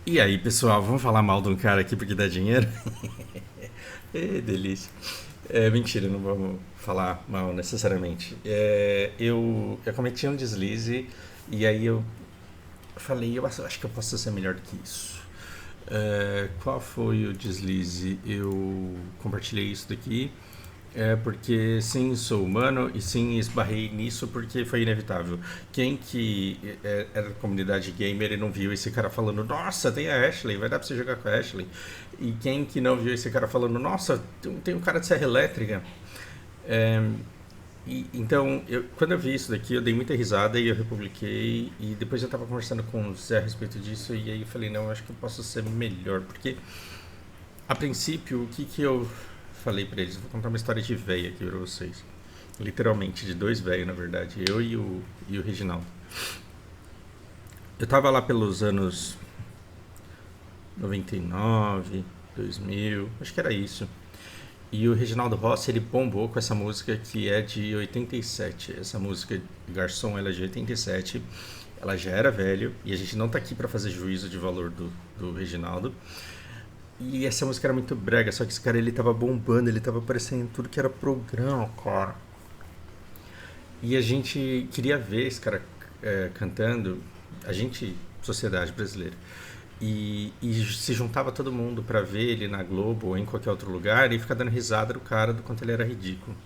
E aí, pessoal, vamos falar mal de um cara aqui porque dá dinheiro? Delícia. Mentira, não vamos falar mal necessariamente. Eu cometi um deslize e aí eu falei, eu acho que eu posso ser melhor do que isso. Qual foi o deslize? Eu compartilhei isso daqui porque sim, sou humano e sim, esbarrei nisso porque foi inevitável. Quem que era da comunidade gamer e não viu esse cara falando, nossa, tem a Ashley, vai dar pra você jogar com a Ashley? E quem que não viu esse cara falando, nossa, tem um cara de serra elétrica? É, então, quando eu vi isso daqui, eu dei muita risada e eu republiquei. E depois eu tava conversando com o Zé a respeito disso. E aí eu falei: não, eu acho que eu posso ser melhor. Porque, a princípio, o que que eu falei pra eles? Vou contar uma história de véia aqui pra vocês. Literalmente, de dois velhos, na verdade. Eu e o Reginaldo. Eu tava lá pelos anos 99, 2000, acho que era isso. E o Reginaldo Rossi, ele bombou com essa música que é de 87. Essa música Garçom, ela é de 87. Ela já era velho e a gente não tá aqui para fazer juízo de valor do Reginaldo. E essa música era muito brega, só que esse cara ele tava bombando, ele tava aparecendo em tudo que era programa, cara. E a gente queria ver esse cara cantando, a gente, sociedade brasileira. E se juntava todo mundo pra ver ele na Globo ou em qualquer outro lugar e ficar dando risada do cara do quanto ele era ridículo.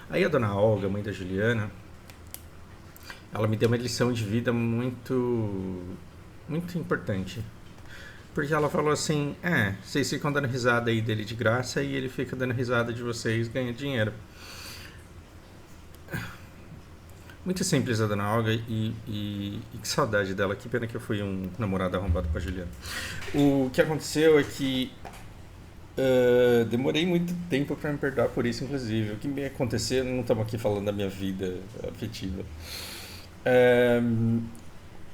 Aí a dona Olga, mãe da Juliana, ela me deu uma lição de vida muito importante. Porque ela falou assim: vocês ficam dando risada aí dele de graça e ele fica dando risada de vocês ganhando dinheiro. Muito simples a dona Olga e que saudade dela. Que pena que eu fui um namorado arrombado pra Juliana. O que aconteceu é que demorei muito tempo para me perdoar por isso, inclusive. O que me aconteceu, não estamos aqui falando da minha vida afetiva. Uh,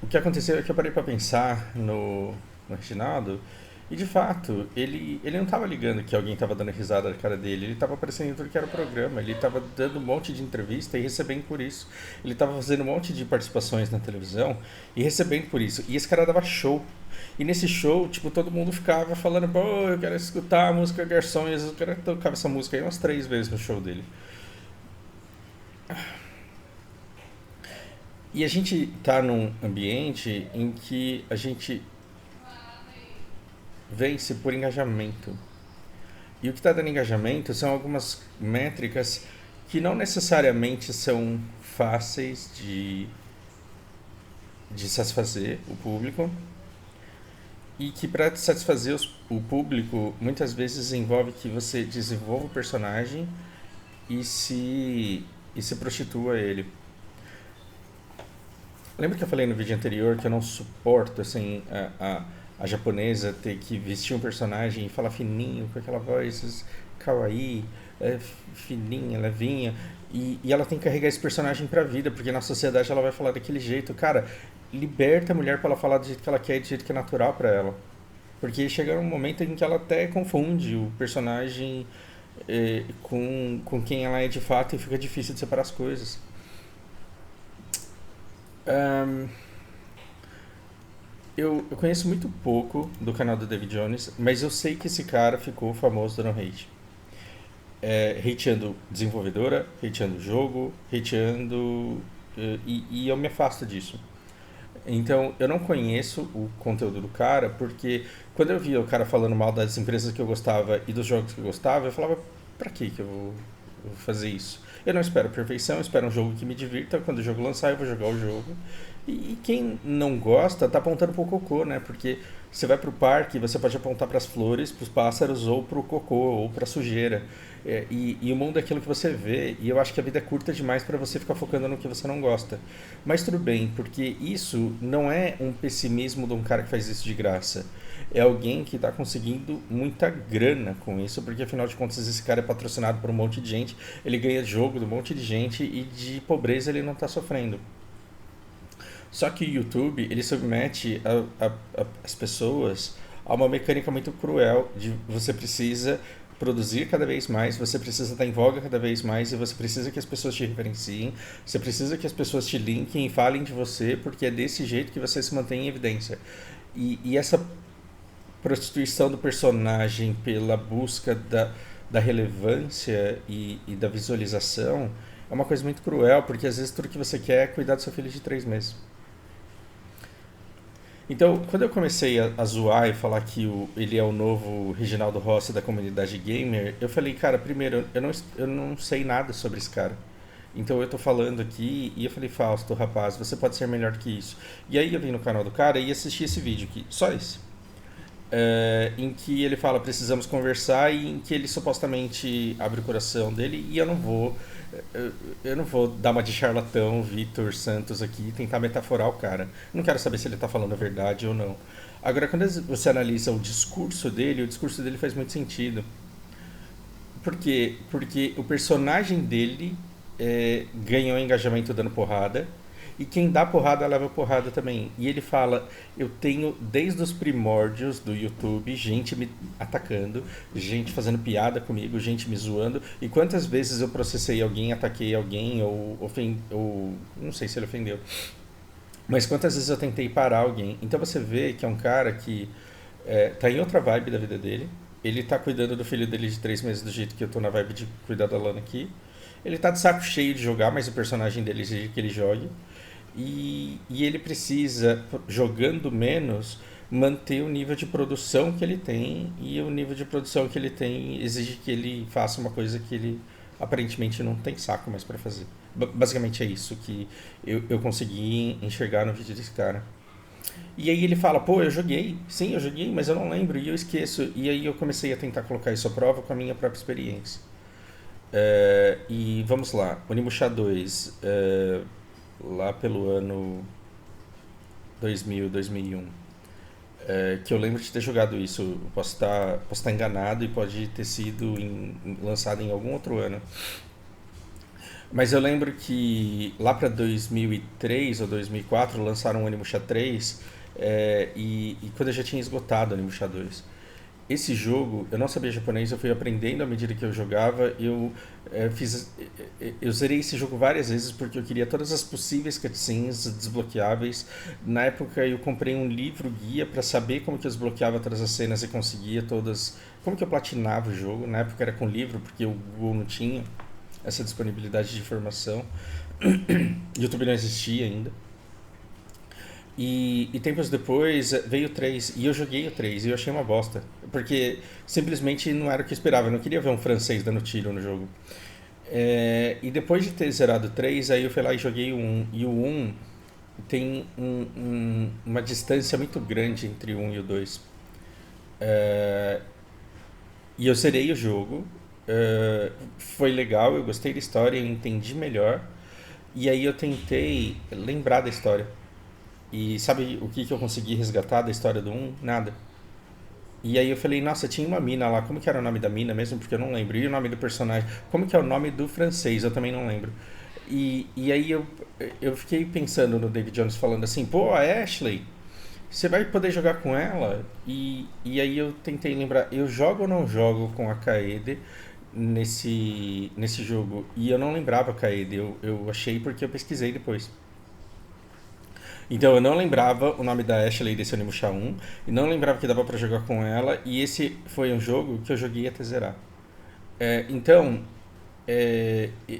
o que aconteceu é que eu parei para pensar no Reginaldo e de fato, ele não estava ligando que alguém estava dando risada na cara dele, ele estava aparecendo em tudo que era programa, ele estava dando um monte de entrevista e recebendo por isso. Ele estava fazendo um monte de participações na televisão e recebendo por isso. E esse cara dava show. E nesse show, tipo, todo mundo ficava falando, pô, eu quero escutar a música Garçom, e às vezes o cara tocava essa música aí umas 3 vezes no show dele. E a gente tá num ambiente em que a gente vence por engajamento. E o que está dando engajamento são algumas métricas que não necessariamente são fáceis de satisfazer o público e que para satisfazer o público muitas vezes envolve que você desenvolva o personagem e se prostitua ele. Lembra que eu falei no vídeo anterior que eu não suporto assim a japonesa ter que vestir um personagem e falar fininho com aquela voz kawaii, fininha, levinha e ela tem que carregar esse personagem pra vida porque na sociedade ela vai falar daquele jeito, cara. Liberta a mulher pra ela falar do jeito que ela quer, do jeito que é natural pra ela, porque chega um momento em que ela até confunde o personagem com quem ela é de fato e fica difícil de separar as coisas. Ahn, eu conheço muito pouco do canal do David Jones, mas eu sei que esse cara ficou famoso dando hate. Hateando desenvolvedora, hateando jogo, hateando. E eu me afasto disso. Então eu não conheço o conteúdo do cara, porque quando eu via o cara falando mal das empresas que eu gostava e dos jogos que eu gostava, eu falava, pra que eu vou fazer isso? Eu não espero perfeição, eu espero um jogo que me divirta. Quando o jogo lançar, eu vou jogar o jogo. E quem não gosta tá apontando pro cocô, né? Porque você vai pro parque, você pode apontar para as flores, pros pássaros, ou pro cocô, ou pra sujeira. E o mundo é aquilo que você vê, e eu acho que a vida é curta demais para você ficar focando no que você não gosta. Mas tudo bem, porque isso não é um pessimismo de um cara que faz isso de graça. É alguém que está conseguindo muita grana com isso, porque afinal de contas esse cara é patrocinado por um monte de gente, ele ganha jogo de um monte de gente e de pobreza ele não está sofrendo. Só que o YouTube, ele submete as pessoas a uma mecânica muito cruel de você precisa produzir cada vez mais, você precisa estar em voga cada vez mais e você precisa que as pessoas te referenciem, você precisa que as pessoas te linkem e falem de você, porque é desse jeito que você se mantém em evidência. E essa prostituição do personagem pela busca da relevância e da visualização é uma coisa muito cruel, porque às vezes tudo que você quer é cuidar do seu filho de 3 meses. Então, quando eu comecei a zoar e falar que ele é o novo Reginaldo Rossi da comunidade gamer, eu falei, cara, primeiro, eu não sei nada sobre esse cara. Então eu tô falando aqui e eu falei, Fausto, rapaz, você pode ser melhor que isso. E aí eu vim no canal do cara e assisti esse vídeo aqui, só esse. Em que ele fala precisamos conversar e em que ele supostamente abre o coração dele e eu não vou dar uma de charlatão Vitor Santos aqui e tentar metaforar o cara. Não quero saber se ele está falando a verdade ou não. Agora, quando você analisa o discurso dele faz muito sentido. Por quê? Porque o personagem dele ganhou engajamento dando porrada. E quem dá porrada leva porrada também. E ele fala: eu tenho desde os primórdios do YouTube gente me atacando, gente fazendo piada comigo, gente me zoando. E quantas vezes eu processei alguém, ataquei alguém, ou ofendi. Ou não sei se ele ofendeu. Mas quantas vezes eu tentei parar alguém. Então você vê que é um cara que tá em outra vibe da vida dele. Ele tá cuidando do filho dele de 3 meses do jeito que eu tô na vibe de cuidar da Lana aqui. Ele tá de saco cheio de jogar, mas o personagem dele exige que ele jogue. E ele precisa, jogando menos, manter o nível de produção que ele tem. E o nível de produção que ele tem exige que ele faça uma coisa que ele aparentemente não tem saco mais pra fazer. Basicamente é isso que eu consegui enxergar no vídeo desse cara. E aí ele fala, pô, eu joguei. Sim, eu joguei, mas eu não lembro e eu esqueço. E aí eu comecei a tentar colocar isso à prova com a minha própria experiência. E vamos lá, Onimusha 2, lá pelo ano 2000, 2001, que eu lembro de ter jogado isso. Posso estar enganado e pode ter sido lançado em algum outro ano. Mas eu lembro que lá para 2003 ou 2004 lançaram o Onimusha 3 e quando eu já tinha esgotado o Onimusha 2. Esse jogo, eu não sabia japonês, eu fui aprendendo à medida que eu jogava. Eu zerei esse jogo várias vezes porque eu queria todas as possíveis cutscenes desbloqueáveis. Na época eu comprei um livro guia para saber como que eu desbloqueava todas as cenas e conseguia todas, como que eu platinava o jogo. Na época era com livro porque o Google não tinha essa disponibilidade de informação. YouTube não existia ainda. E tempos depois veio o 3 e eu joguei o 3 e eu achei uma bosta. Porque simplesmente não era o que eu esperava. Eu não queria ver um francês dando tiro no jogo. E depois de ter zerado o 3, aí eu fui lá e joguei o 1. E o 1 tem uma distância muito grande entre o 1 e o 2. E eu zerei o jogo. Foi legal, eu gostei da história, eu entendi melhor. E aí eu tentei lembrar da história. E sabe o que eu consegui resgatar da história do 1? Nada. E aí eu falei, nossa, tinha uma mina lá, como que era o nome da mina mesmo? Porque eu não lembro. E o nome do personagem? Como que é o nome do francês? Eu também não lembro. E aí eu fiquei pensando no David Jones falando assim, pô, a Ashley, você vai poder jogar com ela? E aí eu tentei lembrar, eu jogo ou não jogo com a Kaede nesse jogo? E eu não lembrava a Kaede, eu achei porque eu pesquisei depois. Então eu não lembrava o nome da Ashley desse Onimusha 1 e não lembrava que dava pra jogar com ela e esse foi um jogo que eu joguei até zerar. Então,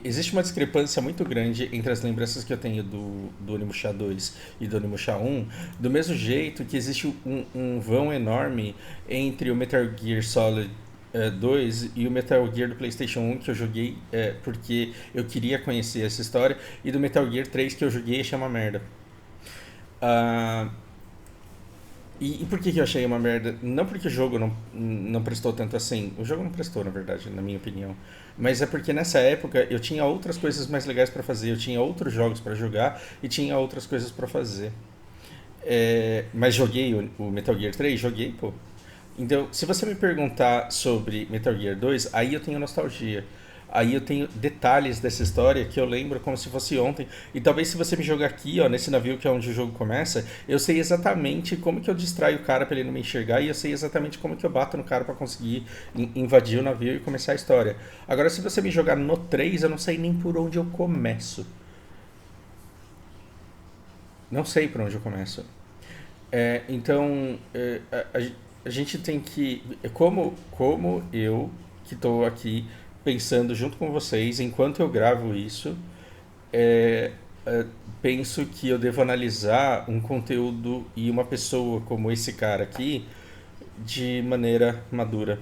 existe uma discrepância muito grande entre as lembranças que eu tenho do Onimusha 2 e do Onimusha 1, do mesmo jeito que existe um vão enorme entre o Metal Gear Solid 2 e o Metal Gear do PlayStation 1 que eu joguei porque eu queria conhecer essa história e do Metal Gear 3 que eu joguei e achei uma merda. Ah, e por que eu achei uma merda? Não porque o jogo não prestou tanto assim. O jogo não prestou, na verdade, na minha opinião. Mas é porque nessa época eu tinha outras coisas mais legais pra fazer. Eu tinha outros jogos pra jogar e tinha outras coisas pra fazer. Mas joguei o Metal Gear 3? Joguei, pô. Então, se você me perguntar sobre Metal Gear 2, aí eu tenho nostalgia. Aí eu tenho detalhes dessa história que eu lembro como se fosse ontem. E talvez se você me jogar aqui, ó, nesse navio que é onde o jogo começa, eu sei exatamente como que eu distraio o cara pra ele não me enxergar e eu sei exatamente como que eu bato no cara pra conseguir invadir o navio e começar a história. Agora, se você me jogar no 3, eu não sei nem por onde eu começo. Não sei por onde eu começo. Então, a gente tem que. Como eu, que estou aqui pensando junto com vocês, enquanto eu gravo isso, é, é, penso que eu devo analisar um conteúdo e uma pessoa como esse cara aqui de maneira madura.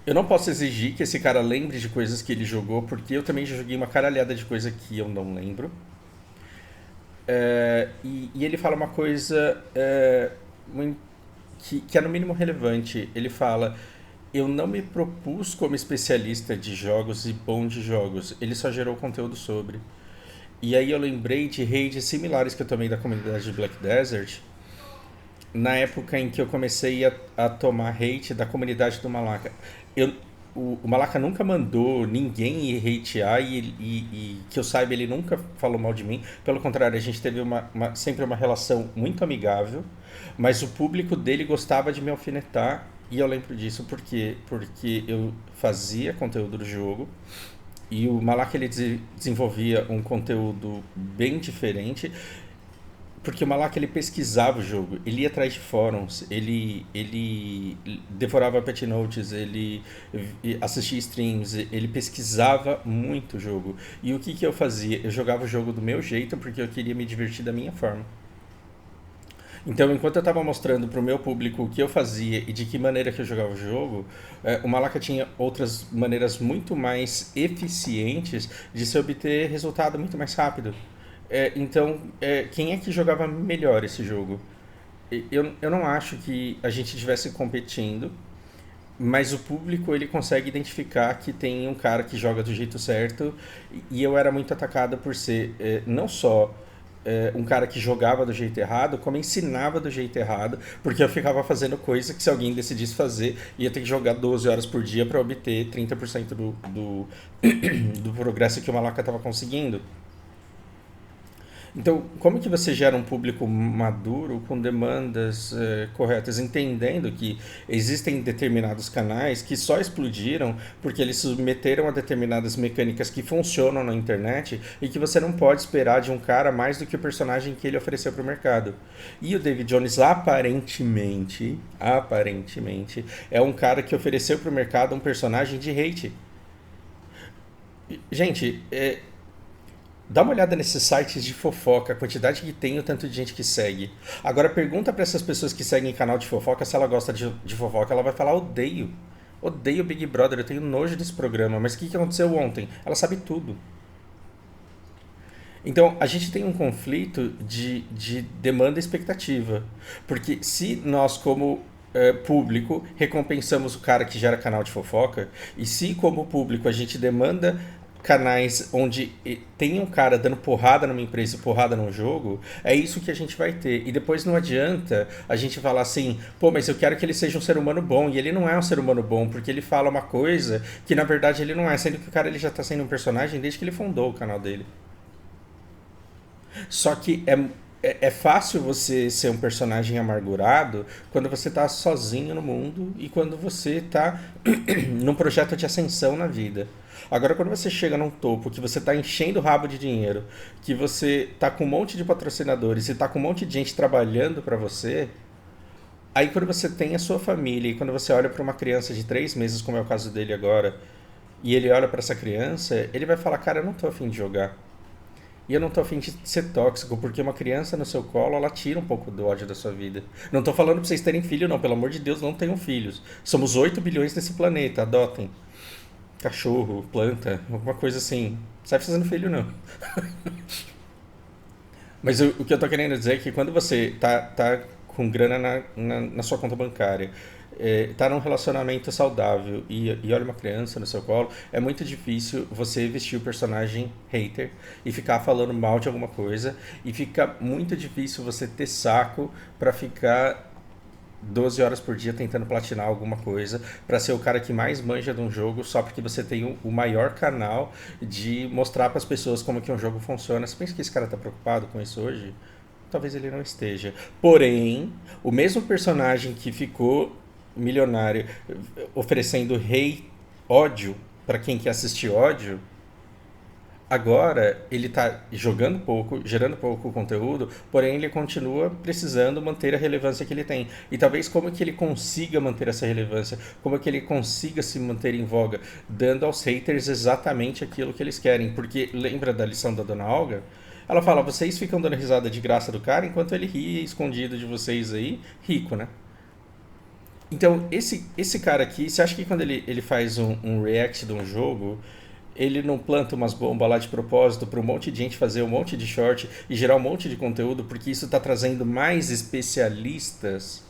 Eu não posso exigir que esse cara lembre de coisas que ele jogou, porque eu também já joguei uma caralhada de coisa que eu não lembro. E ele fala uma coisa que é no mínimo relevante. Ele fala: eu não me propus como especialista de jogos e bom de jogos, ele só gerou conteúdo sobre. E aí eu lembrei de raids similares que eu tomei da comunidade de Black Desert, na época em que eu comecei a tomar hate da comunidade do Malaka. Eu, o Malaka nunca mandou ninguém ir hatear e que eu saiba ele nunca falou mal de mim. Pelo contrário, a gente teve sempre uma relação muito amigável, mas o público dele gostava de me alfinetar e eu lembro disso porque eu fazia conteúdo do jogo e o Malaka ele desenvolvia um conteúdo bem diferente. Porque o Malak ele pesquisava o jogo, ele ia atrás de fóruns, ele devorava patch notes, ele assistia streams, ele pesquisava muito o jogo. E o que eu fazia? Eu jogava o jogo do meu jeito porque eu queria me divertir da minha forma. Então, enquanto eu estava mostrando para o meu público o que eu fazia e de que maneira que eu jogava o jogo, o Malaka tinha outras maneiras muito mais eficientes de se obter resultado muito mais rápido. Então, quem é que jogava melhor esse jogo? Eu não acho que a gente estivesse competindo, mas o público ele consegue identificar que tem um cara que joga do jeito certo e eu era muito atacado por ser não só um cara que jogava do jeito errado, como ensinava do jeito errado, porque eu ficava fazendo coisa que se alguém decidisse fazer, ia ter que jogar 12 horas por dia para obter 30% do progresso que o Malaka estava conseguindo. Então, como que você gera um público maduro com demandas corretas, entendendo que existem determinados canais que só explodiram porque eles se submeteram a determinadas mecânicas que funcionam na internet e que você não pode esperar de um cara mais do que o personagem que ele ofereceu para o mercado. E o David Jones, aparentemente, é um cara que ofereceu para o mercado um personagem de hate. Gente, dá uma olhada nesses sites de fofoca, a quantidade que tem e o tanto de gente que segue. Agora pergunta para essas pessoas que seguem canal de fofoca se ela gosta de fofoca. Ela vai falar: odeio. Odeio Big Brother, eu tenho nojo desse programa. Mas o que aconteceu ontem? Ela sabe tudo. Então a gente tem um conflito de demanda e expectativa. Porque se nós, como público, recompensamos o cara que gera canal de fofoca, e se, como público, a gente demanda canais onde tem um cara dando porrada numa empresa e porrada num jogo, é isso que a gente vai ter. E depois não adianta a gente falar assim: pô, mas eu quero que ele seja um ser humano bom. E ele não é um ser humano bom, porque ele fala uma coisa que na verdade ele não é, sendo que o cara ele já tá sendo um personagem desde que ele fundou o canal dele. Só que é fácil você ser um personagem amargurado quando você tá sozinho no mundo e quando você tá num projeto de ascensão na vida. Agora, quando você chega num topo, que você tá enchendo o rabo de dinheiro, que você tá com um monte de patrocinadores e tá com um monte de gente trabalhando para você, aí quando você tem a sua família e quando você olha para uma criança de 3 meses, como é o caso dele agora, e ele olha para essa criança, ele vai falar: cara, eu não tô afim de jogar. E eu não tô afim de ser tóxico, porque uma criança no seu colo, ela tira um pouco do ódio da sua vida. Não tô falando pra vocês terem filho, não. Pelo amor de Deus, não tenham filhos. Somos 8 bilhões nesse planeta, adotem. Cachorro, planta, alguma coisa assim. Não sai fazendo filho, não. Mas o que eu tô querendo dizer é que quando você tá com grana na sua conta bancária, tá num relacionamento saudável e olha uma criança no seu colo, é muito difícil você vestir o personagem hater e ficar falando mal de alguma coisa, e fica muito difícil você ter saco pra ficar 12 horas por dia tentando platinar alguma coisa, pra ser o cara que mais manja de um jogo só porque você tem o maior canal de mostrar pras pessoas como que um jogo funciona. Você pensa que esse cara tá preocupado com isso hoje? Talvez ele não esteja. Porém, o mesmo personagem que ficou milionário oferecendo ódio para quem quer assistir ódio, Agora ele está jogando pouco, gerando pouco conteúdo, porém ele continua precisando manter a relevância que ele tem. E talvez como que ele consiga manter essa relevância, como que ele consiga se manter em voga, dando aos haters exatamente aquilo que eles querem. Porque lembra da lição da Dona Olga? Ela fala, vocês ficam dando risada de graça do cara enquanto ele ri escondido de vocês aí, rico, né? Então, esse cara aqui, você acha que quando ele faz um react de um jogo, ele não planta umas bombas lá de propósito para um monte de gente fazer um monte de short e gerar um monte de conteúdo, porque isso está trazendo mais especialistas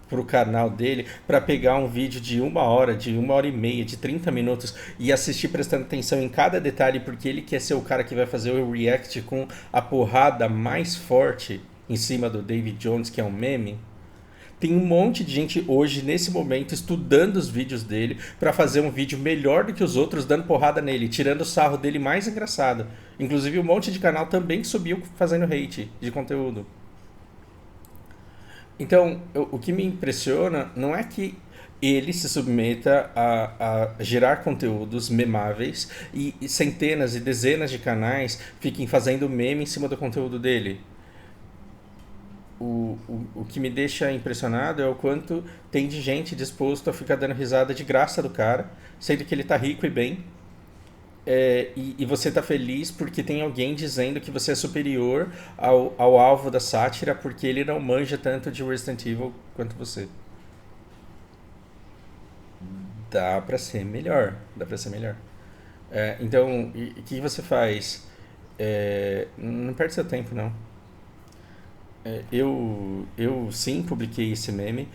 pro canal dele para pegar um vídeo de 1 hora, de 1 hora e meia, de 30 minutos e assistir prestando atenção em cada detalhe, porque ele quer ser o cara que vai fazer o react com a porrada mais forte em cima do David Jones, que é um meme. Tem um monte de gente hoje, nesse momento, estudando os vídeos dele para fazer um vídeo melhor do que os outros, dando porrada nele, tirando o sarro dele mais engraçado. Inclusive, um monte de canal também subiu fazendo hate de conteúdo. Então, o que me impressiona não é que ele se submeta a gerar conteúdos memáveis e centenas e dezenas de canais fiquem fazendo meme em cima do conteúdo dele. O que me deixa impressionado é o quanto tem de gente disposto a ficar dando risada de graça do cara, sendo que ele tá rico e bem. E você tá feliz porque tem alguém dizendo que você é superior ao alvo da sátira porque ele não manja tanto de Resident Evil quanto você. Dá pra ser melhor. Dá pra ser melhor. Então, o que você faz? Não perde seu tempo, não. Eu sim publiquei esse meme,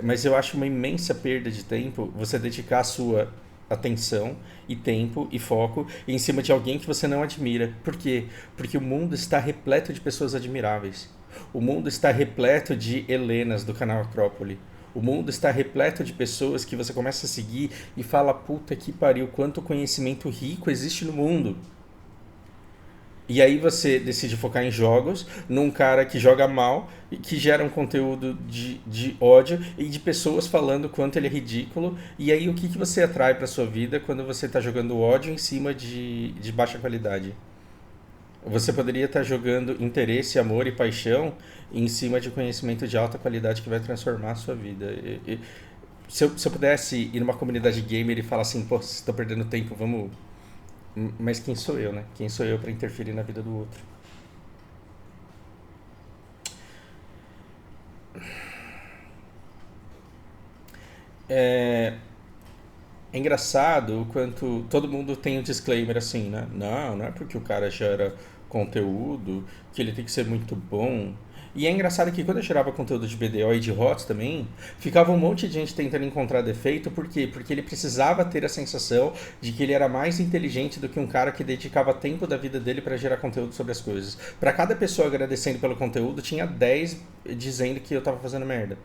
mas eu acho uma imensa perda de tempo você dedicar a sua atenção e tempo e foco em cima de alguém que você não admira. Por quê? Porque o mundo está repleto de pessoas admiráveis. O mundo está repleto de Helenas do canal Acrópole. O mundo está repleto de pessoas que você começa a seguir e fala, puta que pariu, quanto conhecimento rico existe no mundo. E aí você decide focar em jogos, num cara que joga mal e que gera um conteúdo de ódio e de pessoas falando quanto ele é ridículo. E aí o que você atrai para sua vida quando você está jogando ódio em cima de baixa qualidade? Você poderia estar jogando interesse, amor e paixão em cima de conhecimento de alta qualidade que vai transformar a sua vida. Se eu pudesse ir numa comunidade gamer e falar assim, pô, vocês estão perdendo tempo, vamos. Mas quem sou eu, né? Quem sou eu para interferir na vida do outro? É, é engraçado o quanto todo mundo tem um disclaimer assim, né? Não, não é porque o cara gera conteúdo que ele tem que ser muito bom. E é engraçado que quando eu gerava conteúdo de BDO e de HOTS também, ficava um monte de gente tentando encontrar defeito, por quê? Porque ele precisava ter a sensação de que ele era mais inteligente do que um cara que dedicava tempo da vida dele para gerar conteúdo sobre as coisas. Para cada pessoa agradecendo pelo conteúdo, tinha 10 dizendo que eu tava fazendo merda.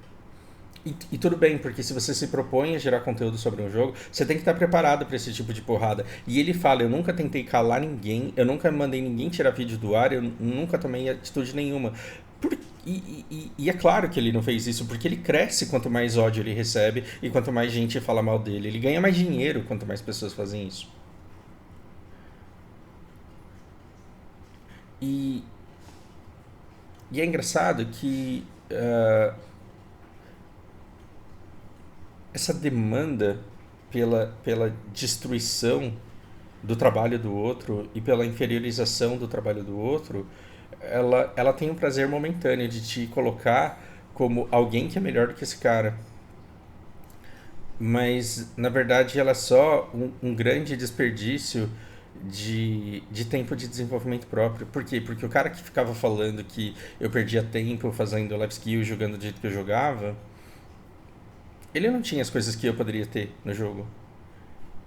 E tudo bem, porque se você se propõe a gerar conteúdo sobre um jogo, você tem que estar preparado para esse tipo de porrada. E ele fala: eu nunca tentei calar ninguém, eu nunca mandei ninguém tirar vídeo do ar, eu nunca tomei atitude nenhuma. Por- e é claro que ele não fez isso, porque ele cresce quanto mais ódio ele recebe e quanto mais gente fala mal dele. Ele ganha mais dinheiro quanto mais pessoas fazem isso. E, e é engraçado que essa demanda pela destruição do trabalho do outro e pela inferiorização do trabalho do outro, ela tem um prazer momentâneo de te colocar como alguém que é melhor do que esse cara. Mas, na verdade, ela é só um grande desperdício de tempo de desenvolvimento próprio. Por quê? Porque o cara que ficava falando que eu perdia tempo fazendo life skill, jogando do jeito que eu jogava, ele não tinha as coisas que eu poderia ter no jogo.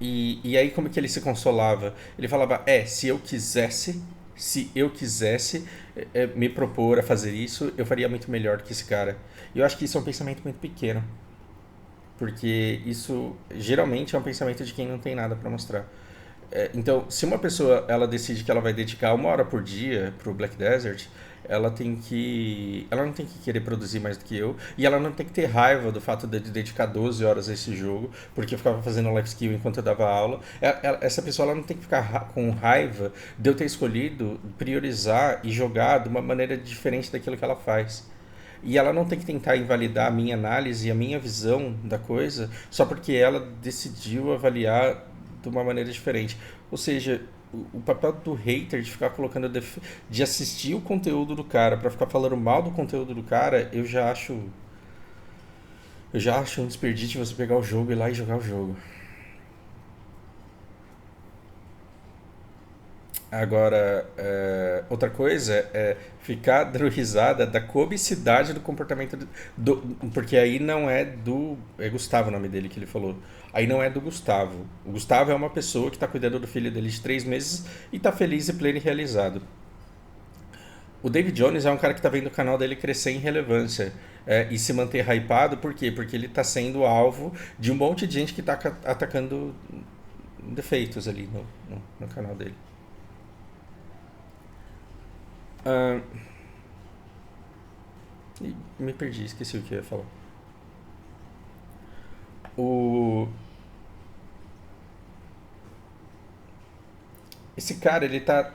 E aí como que ele se consolava? Ele falava, se eu quisesse me propor a fazer isso, eu faria muito melhor do que esse cara. E eu acho que isso é um pensamento muito pequeno, porque isso geralmente é um pensamento de quem não tem nada para mostrar. Então, se uma pessoa ela decide que ela vai dedicar 1 hora por dia pro Black Desert, ela não tem que querer produzir mais do que eu, e ela não tem que ter raiva do fato de dedicar 12 horas a esse jogo, porque eu ficava fazendo life skill enquanto eu dava aula. Essa pessoa ela não tem que ficar com raiva de eu ter escolhido priorizar e jogar de uma maneira diferente daquilo que ela faz. E ela não tem que tentar invalidar a minha análise e a minha visão da coisa só porque ela decidiu avaliar de uma maneira diferente. Ou seja, o papel do hater de ficar colocando de assistir o conteúdo do cara para ficar falando mal do conteúdo do cara, eu já acho um desperdício você pegar o jogo e ir lá e jogar o jogo. Agora, outra coisa é ficar dando risada da comicidade do comportamento porque aí não é do. É Gustavo o nome dele que ele falou. Aí não é do Gustavo. O Gustavo é uma pessoa que está cuidando do filho dele de 3 meses e está feliz e pleno e realizado. O David Jones é um cara que está vendo o canal dele crescer em relevância e se manter hypado, por quê? Porque ele está sendo alvo de um monte de gente que está atacando defeitos ali no canal dele. Ah, me perdi, esqueci o que eu ia falar. O, esse cara, ele tá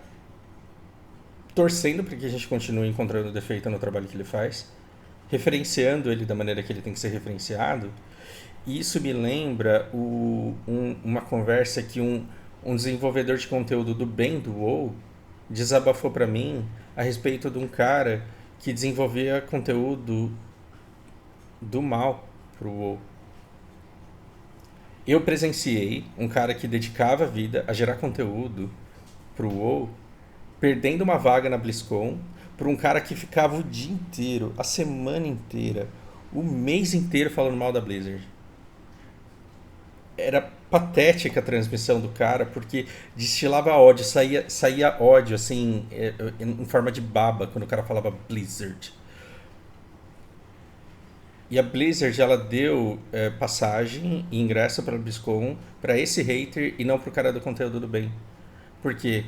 torcendo para que a gente continue encontrando defeito no trabalho que ele faz, referenciando ele da maneira que ele tem que ser referenciado. E isso me lembra uma conversa que um desenvolvedor de conteúdo do bem do WoW desabafou para mim a respeito de um cara que desenvolvia conteúdo do mal pro WoW. Eu presenciei um cara que dedicava a vida a gerar conteúdo pro WoW, perdendo uma vaga na BlizzCon por um cara que ficava o dia inteiro, a semana inteira, o mês inteiro falando mal da Blizzard. Era patética a transmissão do cara, porque destilava ódio, saía ódio, assim, em forma de baba, quando o cara falava Blizzard. E a Blizzard, ela deu passagem e ingresso para a BlizzCon para esse hater e não para o cara do conteúdo do bem. Por quê?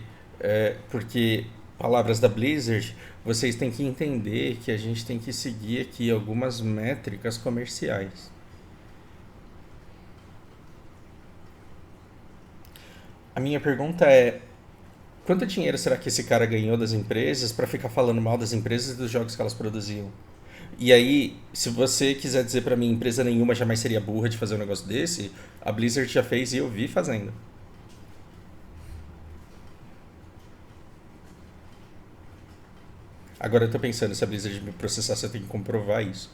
Porque, palavras da Blizzard, vocês têm que entender que a gente tem que seguir aqui algumas métricas comerciais. A minha pergunta é: quanto dinheiro será que esse cara ganhou das empresas para ficar falando mal das empresas e dos jogos que elas produziam? E aí, se você quiser dizer pra mim, empresa nenhuma jamais seria burra de fazer um negócio desse, a Blizzard já fez e eu vi fazendo. Agora eu tô pensando, se a Blizzard me processar, você tem que comprovar isso.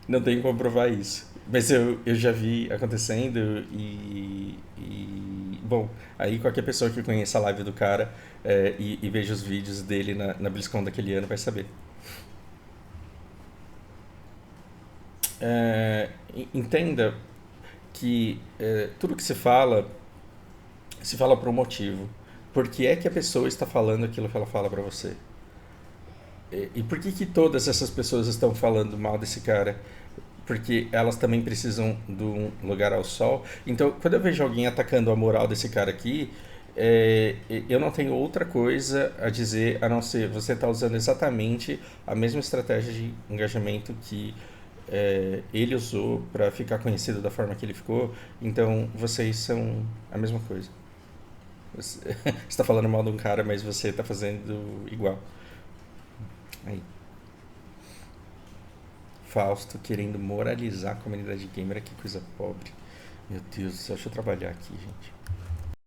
Não tem como comprovar isso. Mas eu já vi acontecendo bom, aí qualquer pessoa que conheça a live do cara e veja os vídeos dele na BlizzCon daquele ano vai saber. Entenda que tudo que se fala por um motivo. Por que é que a pessoa está falando aquilo que ela fala pra você? E por que que todas essas pessoas estão falando mal desse cara? Porque elas também precisam de um lugar ao sol. Então, quando eu vejo alguém atacando a moral desse cara aqui, eu não tenho outra coisa a dizer a não ser você está usando exatamente a mesma estratégia de engajamento que ele usou para ficar conhecido da forma que ele ficou. Então, vocês são a mesma coisa. Você está falando mal de um cara, mas você está fazendo igual. Aí. Fausto querendo moralizar a comunidade gamer, que coisa pobre. Meu Deus do céu, deixa eu trabalhar aqui, gente.